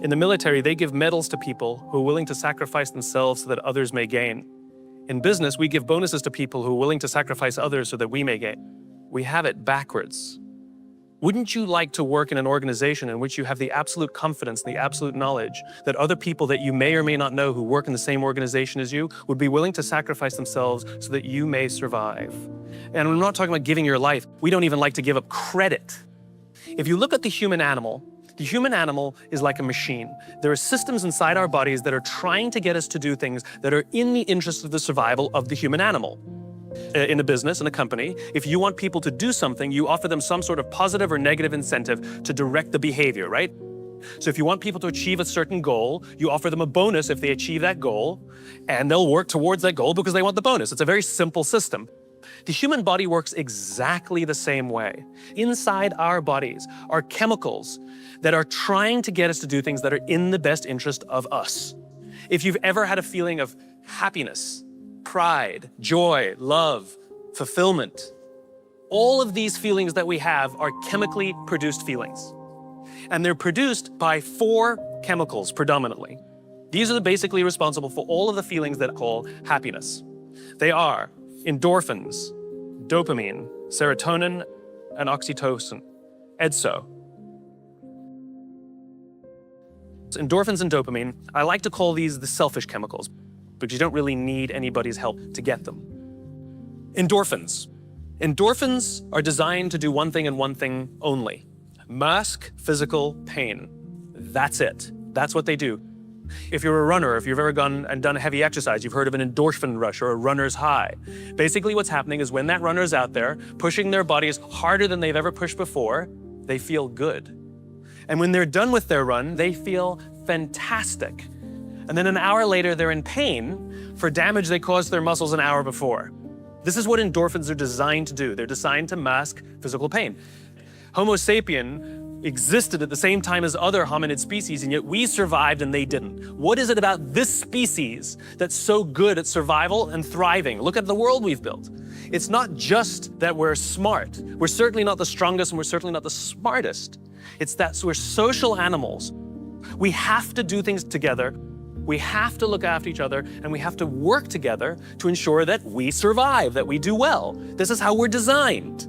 In the military, they give medals to people who are willing to sacrifice themselves so that others may gain. In business, we give bonuses to people who are willing to sacrifice others so that we may gain. We have it backwards. Wouldn't you like to work in an organization in which you have the absolute confidence, the absolute knowledge that other people that you may or may not know who work in the same organization as you would be willing to sacrifice themselves so that you may survive? And I'm not talking about giving your life. We don't even like to give up credit. If you look at the human animal is like a machine. There are systems inside our bodies that are trying to get us to do things that are in the interest of the survival of the human animal. In a business, in a company, if you want people to do something, you offer them some sort of positive or negative incentive to direct the behavior, right? So if you want people to achieve a certain goal, you offer them a bonus if they achieve that goal, and they'll work towards that goal because they want the bonus. It's a very simple system. The human body works exactly the same way. Inside our bodies are chemicals that are trying to get us to do things that are in the best interest of us. If you've ever had a feeling of happiness, pride, joy, love, fulfillment, all of these feelings that we have are chemically produced feelings. And they're produced by 4 chemicals predominantly. These are basically responsible for all of the feelings that I call happiness. They are endorphins, dopamine, serotonin, and oxytocin, EDSO. Endorphins and dopamine, I like to call these the selfish chemicals because you don't really need anybody's help to get them. Endorphins. Endorphins are designed to do one thing and one thing only: mask physical pain. That's it. That's what they do. If you're a runner, if you've ever gone and done a heavy exercise, you've heard of an endorphin rush or a runner's high. Basically what's happening is when that runner's out there pushing their bodies harder than they've ever pushed before, they feel good. And when they're done with their run, they feel fantastic. And then an hour later, they're in pain for damage they caused their muscles an hour before. This is what endorphins are designed to do. They're designed to mask physical pain. Homo sapien existed at the same time as other hominid species, and yet we survived and they didn't. What is it about this species that's so good at survival and thriving? Look at the world we've built. It's not just that we're smart. We're certainly not the strongest and we're certainly not the smartest. It's that we're social animals. We have to do things together. We have to look after each other, and we have to work together to ensure that we survive, that we do well. This is how we're designed.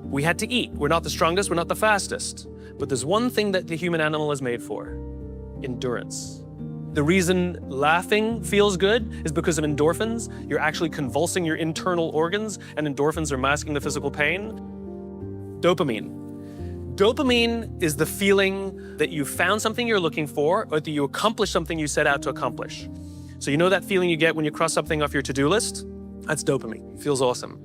We had to eat. We're not the strongest, we're not the fastest. But there's one thing that the human animal is made for: endurance. The reason laughing feels good is because of endorphins. You're actually convulsing your internal organs, and endorphins are masking the physical pain. Dopamine. Dopamine is the feeling that you found something you're looking for, or that you accomplished something you set out to accomplish. So you know that feeling you get when you cross something off your to-do list? That's dopamine. It feels awesome.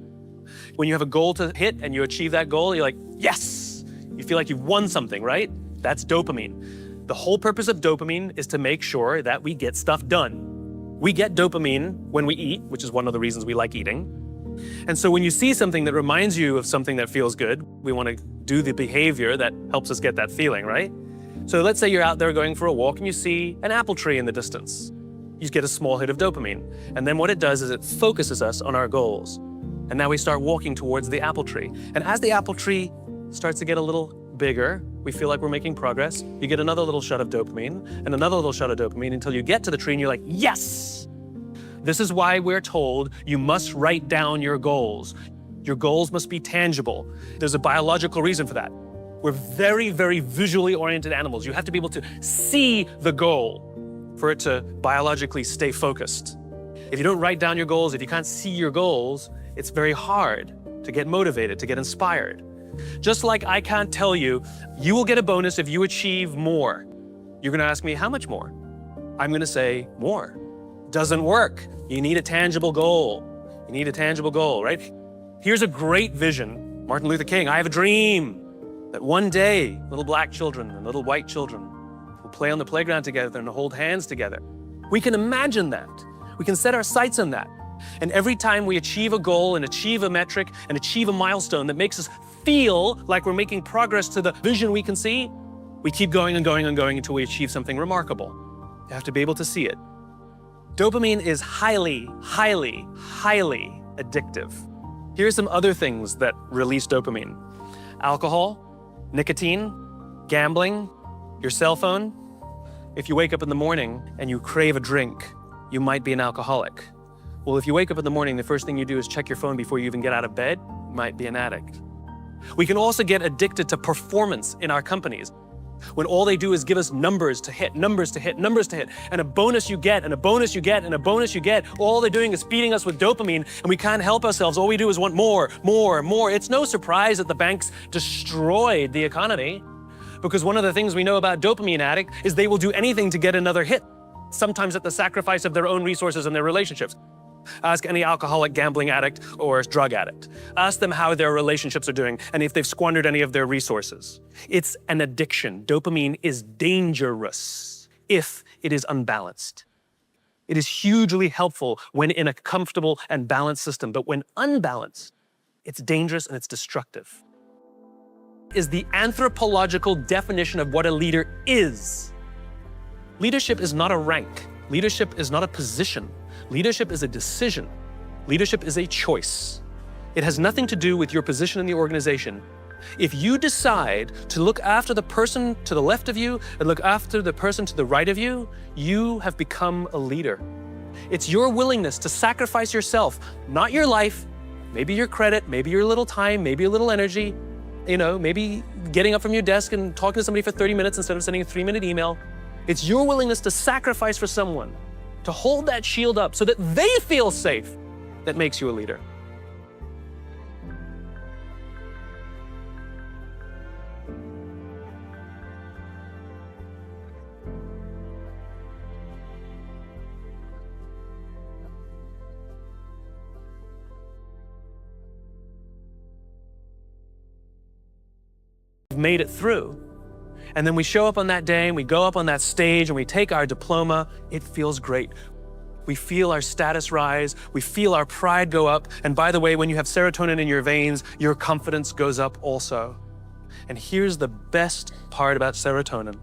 When you have a goal to hit and you achieve that goal, you're like, yes! You feel like you've won something, right? That's dopamine. The whole purpose of dopamine is to make sure that we get stuff done. We get dopamine when we eat, which is one of the reasons we like eating. And so when you see something that reminds you of something that feels good, we want to do the behavior that helps us get that feeling, right? So let's say you're out there going for a walk and you see an apple tree in the distance. You get a small hit of dopamine. And then what it does is it focuses us on our goals. And now we start walking towards the apple tree. And as the apple tree starts to get a little bigger, we feel like we're making progress. You get another little shot of dopamine and another little shot of dopamine until you get to the tree and you're like, yes! This is why we're told you must write down your goals. Your goals must be tangible. There's a biological reason for that. We're very, very visually oriented animals. You have to be able to see the goal for it to biologically stay focused. If you don't write down your goals, if you can't see your goals, it's very hard to get motivated, to get inspired. Just like I can't tell you, you will get a bonus if you achieve more. You're gonna ask me, how much more? I'm gonna say, more. Doesn't work. You need a tangible goal. You need a tangible goal, right? Here's a great vision. Martin Luther King, I have a dream that one day, little black children and little white children will play on the playground together and hold hands together. We can imagine that. We can set our sights on that. And every time we achieve a goal and achieve a metric and achieve a milestone that makes us feel like we're making progress to the vision we can see, we keep going and going and going until we achieve something remarkable. You have to be able to see it. Dopamine is highly, highly, highly addictive. Here's some other things that release dopamine: alcohol, nicotine, gambling, your cell phone, If you wake up in the morning and you crave a drink, you might be an alcoholic. Well, if you wake up in the morning, the first thing you do is check your phone before you even get out of bed, you might be an addict. We can also get addicted to performance in our companies, when all they do is give us numbers to hit, numbers to hit, numbers to hit, and a bonus you get, and a bonus you get, and a bonus you get. All they're doing is feeding us with dopamine, and we can't help ourselves. All we do is want more, more, more. It's no surprise that the banks destroyed the economy, because one of the things we know about dopamine addicts is they will do anything to get another hit, sometimes at the sacrifice of their own resources and their relationships. Ask any alcoholic, gambling addict, or drug addict. Ask them how their relationships are doing and if they've squandered any of their resources. It's an addiction. Dopamine is dangerous if it is unbalanced. It is hugely helpful when in a comfortable and balanced system, but when unbalanced, it's dangerous and it's destructive. Is the anthropological definition of what a leader is. Leadership is not a rank. Leadership is not a position. Leadership is a decision. Leadership is a choice. It has nothing to do with your position in the organization. If you decide to look after the person to the left of you and look after the person to the right of you, you have become a leader. It's your willingness to sacrifice yourself, not your life, maybe your credit, maybe your little time, maybe a little energy, maybe getting up from your desk and talking to somebody for 30 minutes instead of sending a 3-minute email. It's your willingness to sacrifice for someone, to hold that shield up so that they feel safe, that makes you a leader. We've made it through. And then we show up on that day and we go up on that stage and we take our diploma. It feels great. We feel our status rise. We feel our pride go up. And by the way, when you have serotonin in your veins, your confidence goes up also. And here's the best part about serotonin.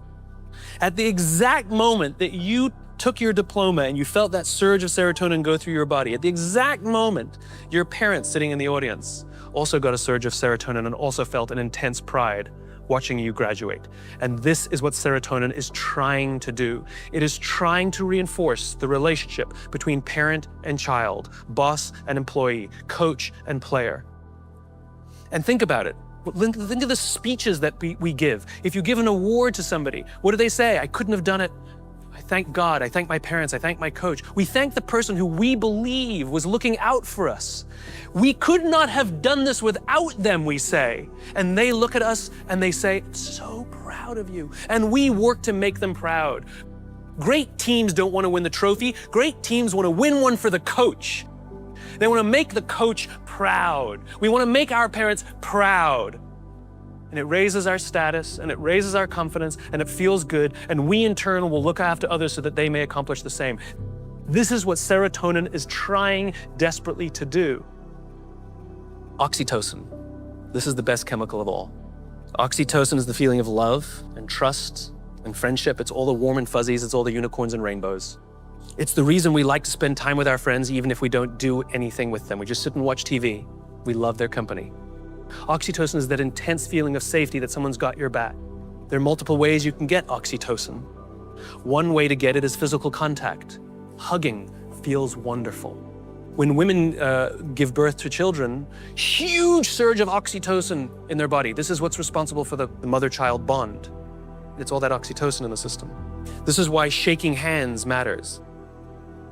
At the exact moment that you took your diploma and you felt that surge of serotonin go through your body, at the exact moment, your parents sitting in the audience also got a surge of serotonin and also felt an intense pride watching you graduate. And this is what serotonin is trying to do. It is trying to reinforce the relationship between parent and child, boss and employee, coach and player. And think about it. Think of the speeches that we give. If you give an award to somebody, what do they say? I couldn't have done it. I thank God, I thank my parents, I thank my coach. We thank the person who we believe was looking out for us. We could not have done this without them, we say. And they look at us and they say, so proud of you. And we work to make them proud. Great teams don't want to win the trophy. Great teams want to win one for the coach. They want to make the coach proud. We want to make our parents proud. And it raises our status, and it raises our confidence, and it feels good, and we in turn will look after others so that they may accomplish the same. This is what serotonin is trying desperately to do. Oxytocin. This is the best chemical of all. Oxytocin is the feeling of love and trust and friendship. It's all the warm and fuzzies, it's all the unicorns and rainbows. It's the reason we like to spend time with our friends even if we don't do anything with them. We just sit and watch TV. We love their company. Oxytocin is that intense feeling of safety that someone's got your back. There are multiple ways you can get oxytocin. One way to get it is physical contact. Hugging feels wonderful. When women give birth to children, huge surge of oxytocin in their body. This is what's responsible for the mother-child bond. It's all that oxytocin in the system. This is why shaking hands matters.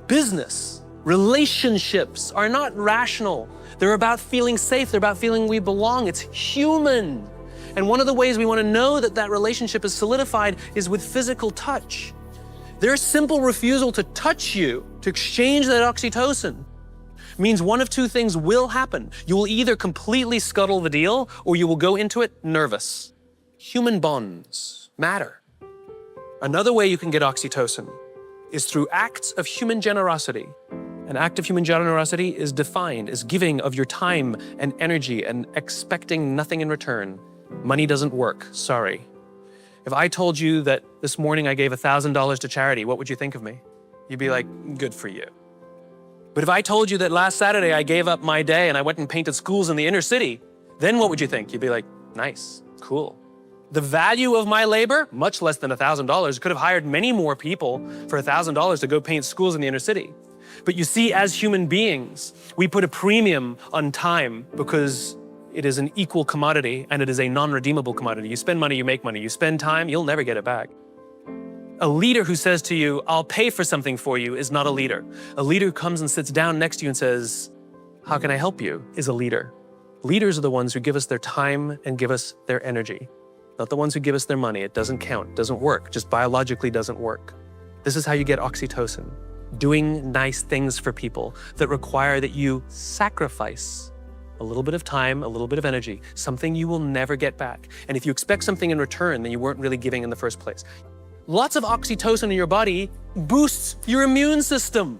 Business, relationships are not rational. They're about feeling safe. They're about feeling we belong. It's human. And one of the ways we want to know that that relationship is solidified is with physical touch. Their simple refusal to touch you, to exchange that oxytocin, means one of two things will happen. You will either completely scuttle the deal or you will go into it nervous. Human bonds matter. Another way you can get oxytocin is through acts of human generosity. An act of human generosity is defined as giving of your time and energy and expecting nothing in return. Money doesn't work, sorry. If I told you that this morning I gave $1,000 to charity, what would you think of me? You'd be like, good for you. But if I told you that last Saturday I gave up my day and I went and painted schools in the inner city, then what would you think? You'd be like, nice, cool. The value of my labor, much less than $1,000. Could have hired many more people for $1,000 to go paint schools in the inner city. But you see, as human beings, we put a premium on time because it is an equal commodity and it is a non-redeemable commodity. You spend money, you make money. You spend time, you'll never get it back. A leader who says to you, I'll pay for something for you, is not a leader. A leader who comes and sits down next to you and says, how can I help you, is a leader. Leaders are the ones who give us their time and give us their energy. Not the ones who give us their money. It doesn't count, doesn't work, just biologically doesn't work. This is how you get oxytocin. Doing nice things for people that require that you sacrifice a little bit of time, a little bit of energy, something you will never get back. And if you expect something in return, then you weren't really giving in the first place. Lots of oxytocin in your body boosts your immune system.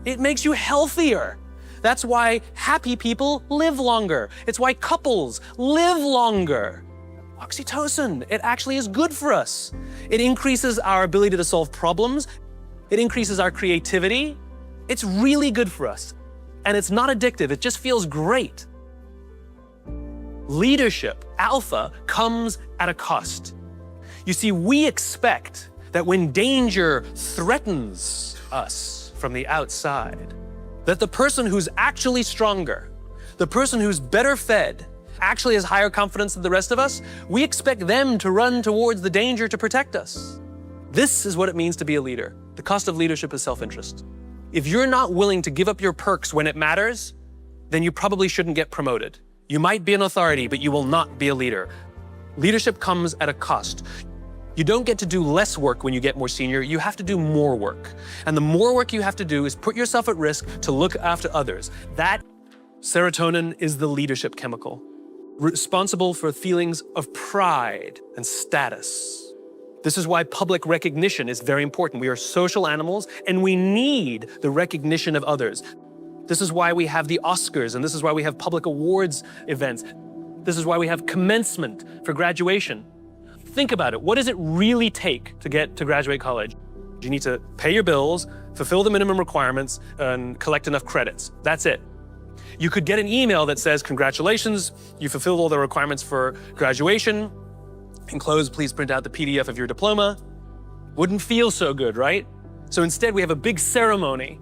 It makes you healthier. That's why happy people live longer. It's why couples live longer. Oxytocin, it actually is good for us. It increases our ability to solve problems. It increases our creativity. It's really good for us. And it's not addictive, it just feels great. Leadership, alpha, comes at a cost. You see, we expect that when danger threatens us from the outside, that the person who's actually stronger, the person who's better fed, actually has higher confidence than the rest of us, we expect them to run towards the danger to protect us. This is what it means to be a leader. The cost of leadership is self-interest. If you're not willing to give up your perks when it matters, then you probably shouldn't get promoted. You might be an authority, but you will not be a leader. Leadership comes at a cost. You don't get to do less work when you get more senior, you have to do more work. And the more work you have to do is put yourself at risk to look after others. That serotonin is the leadership chemical, responsible for feelings of pride and status. This is why public recognition is very important. We are social animals and we need the recognition of others. This is why we have the Oscars and this is why we have public awards events. This is why we have commencement for graduation. Think about it. What does it really take to get to graduate college? You need to pay your bills, fulfill the minimum requirements, and collect enough credits. That's it. You could get an email that says, congratulations, you fulfilled all the requirements for graduation. Enclosed, please print out the PDF of your diploma. Wouldn't feel so good, right? So instead, we have a big ceremony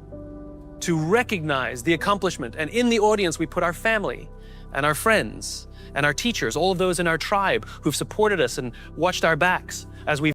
to recognize the accomplishment. And in the audience, we put our family and our friends and our teachers, all of those in our tribe who've supported us and watched our backs as we